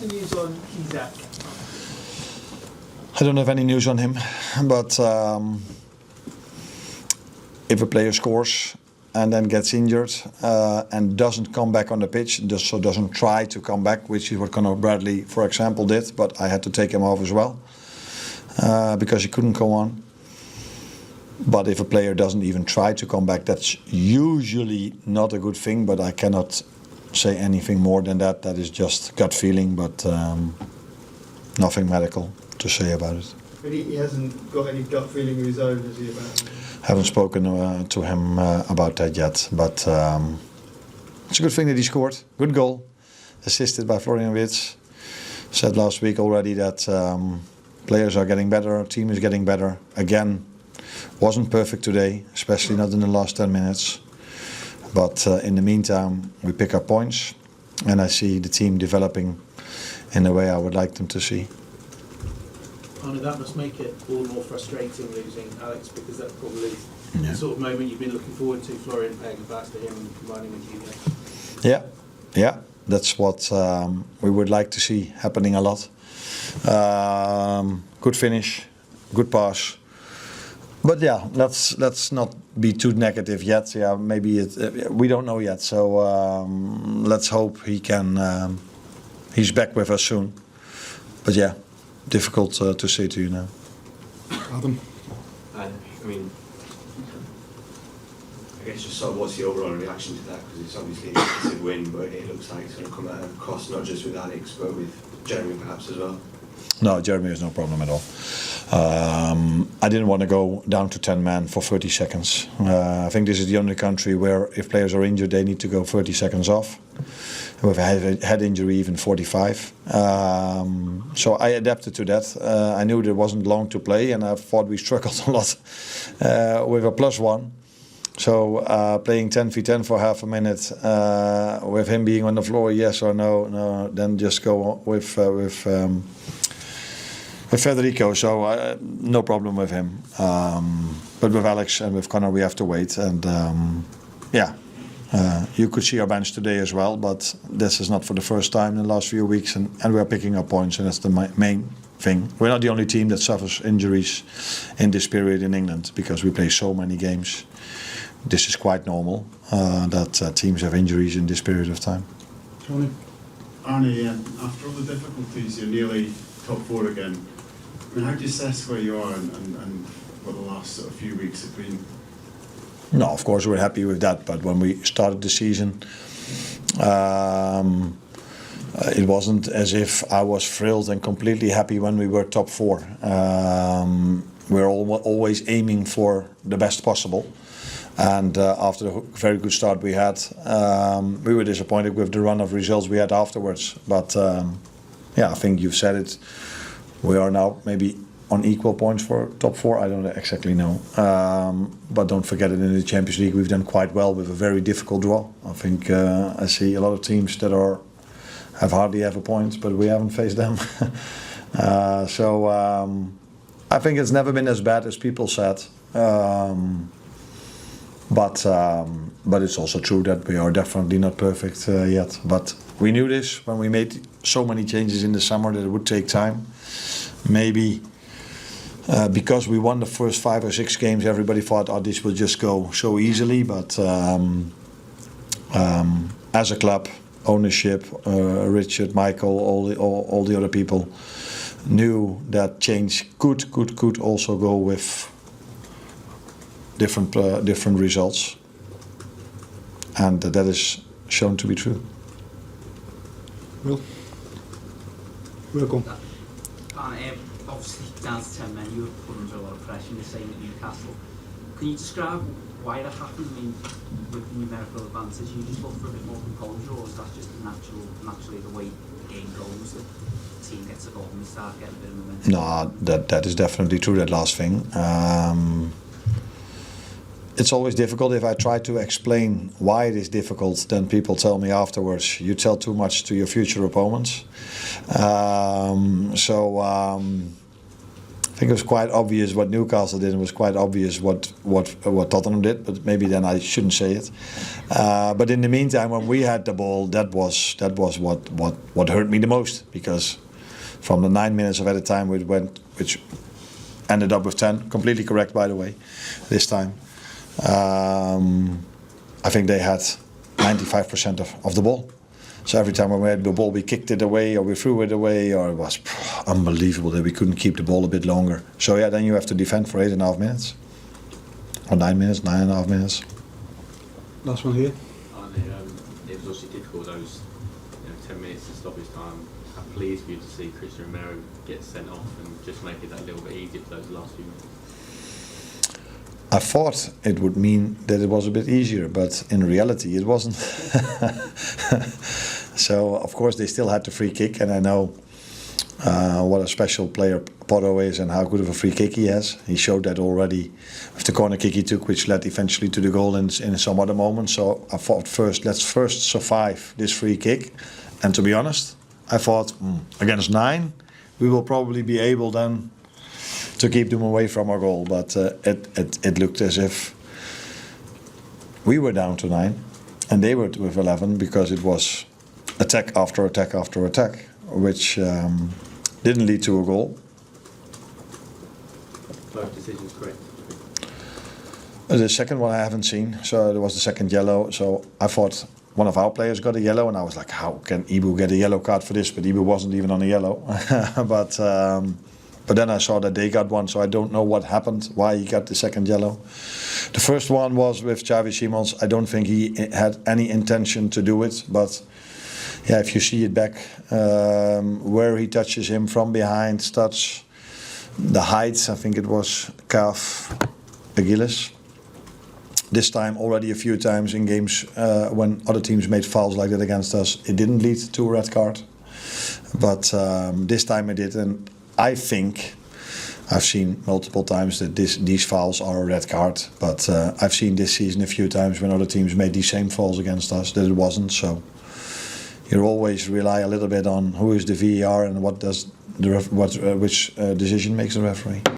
the news on Isak? I don't have any news on him, but if a player scores and then gets injured and doesn't come back on the pitch, so doesn't try to come back, which is what Conor Bradley, for example, did, but I had to take him off as well because he couldn't go on. But if a player doesn't even try to come back, that's usually not a good thing, but I cannot say anything more than that. That is just gut feeling, but nothing medical to say about it. But he hasn't got any gut feeling of his own, has he, about it? Haven't spoken to him about that yet, but it's a good thing that he scored. Good goal, assisted by Florian Wirtz. Said last week already that players are getting better, our team is getting better. Again, wasn't perfect today, especially not in the last 10 minutes. But in the meantime, we pick up points, and I see the team developing in the way I would like them to see. Arne, that must make it all the more frustrating losing Alex, because that's probably the sort of moment you've been looking forward to, Florian playing fast to him and combining with you. Yeah, that's what we would like to see happening a lot. Good finish, good pass. But yeah, let's not be too negative yet. Yeah, maybe we don't know yet. So let's hope he's back with us soon. But yeah, difficult to say to you now. Adam? I mean, I guess just sort of what's the overall reaction to that? Because it's obviously a massive win, but it looks like it's going to come at a cost not just with Alex, but with Jeremy perhaps as well. No, Jeremy has no problem at all. I didn't want to go down to 10 men for 30 seconds. I think this is the only country where if players are injured, they need to go 30 seconds off. With a head injury, even 45. So I adapted to that. I knew there wasn't long to play, and I thought we struggled a lot with a +1. So playing 10v10 for half a minute with him being on the floor, yes or no, then just go with Federico. So no problem with him. But with Alex and with Conor, we have to wait. And you could see our bench today as well, but this is not for the first time in the last few weeks, and we are picking up points, and that's the main thing. We're not the only team that suffers injuries in this period in England, because we play so many games. This is quite normal that teams have injuries in this period of time. Tony? Arne, after all the difficulties, you're nearly top 4 again. I mean, how do you assess where you are and what the last sort of few weeks have been? No, of course we're happy with that, but when we started the season, it wasn't as if I was thrilled and completely happy when we were top 4. We're always aiming for the best possible, and after the very good start we had, we were disappointed with the run of results we had afterwards. But I think you've said it. We are now maybe on equal points for top 4. I don't exactly know, but don't forget that in the Champions League we've done quite well with a very difficult draw. I think I see a lot of teams that have hardly ever points, but we haven't faced them. So I think it's never been as bad as people said, but it's also true that we are definitely not perfect yet. But we knew this when we made so many changes in the summer, that it would take time. Maybe because we won the first 5 or 6 games, everybody thought, this will just go so easily. But as a club, ownership, Richard, Michael, all the other people knew that change could also go with different results, and that is shown to be true. Will? Welcome. Obviously down to 10 men, you were put under a lot of pressure. You're saying at Newcastle. Can you describe why that happened? I mean, with numerical advantage, you just look for a bit more composure, or is that just naturally the way the game goes? The team gets a goal and we start getting a bit of momentum. No, that is definitely true. That last thing. It's always difficult if I try to explain why it is difficult. Then people tell me afterwards, you tell too much to your future opponents. I think it was quite obvious what Newcastle did, and it was quite obvious what Tottenham did. But maybe then I shouldn't say it. But in the meantime, when we had the ball, that was what hurt me the most, because from the 9 minutes of added time which ended up with 10, completely correct by the way, this time. I think they had 95% of the ball. So every time we had the ball, we kicked it away or we threw it away, or it was unbelievable that we couldn't keep the ball a bit longer. So yeah, then you have to defend for 8.5 minutes. Or 9 minutes, 9.5 minutes. Last one here. Arne, it was obviously difficult those 10 minutes to stoppage time. How pleased for you to see Christian Romero get sent off and just make it that little bit easier for those last few minutes? I thought it would mean that it was a bit easier, but in reality it wasn't. So of course they still had the free kick, and I know what a special player Porto is and how good of a free kick he has. He showed that already with the corner kick he took, which led eventually to the goal in some other moment. So I thought let's first survive this free kick. And to be honest, I thought against 9 we will probably be able then to keep them away from our goal. But it looked as if we were down to 9 and they were with 11, because it was attack after attack after attack, which didn't lead to a goal. Both decisions correct. The second one I haven't seen, so there was the second yellow. So I thought one of our players got a yellow, and I was like, how can Ibu get a yellow card for this? But Ibu wasn't even on a yellow. But then I saw that they got one, so I don't know what happened, why he got the second yellow. The first one was with Xavi Simons. I don't think he had any intention to do it, but yeah, if you see it back, where he touches him from behind, touch the height, I think it was calf Achilles. This time, already a few times in games when other teams made fouls like that against us, it didn't lead to a red card. But this time it did, and I think I've seen multiple times that these fouls are a red card. But I've seen this season a few times when other teams made these same fouls against us that it wasn't. So you always rely a little bit on who is the VAR and what does which decision makes the referee.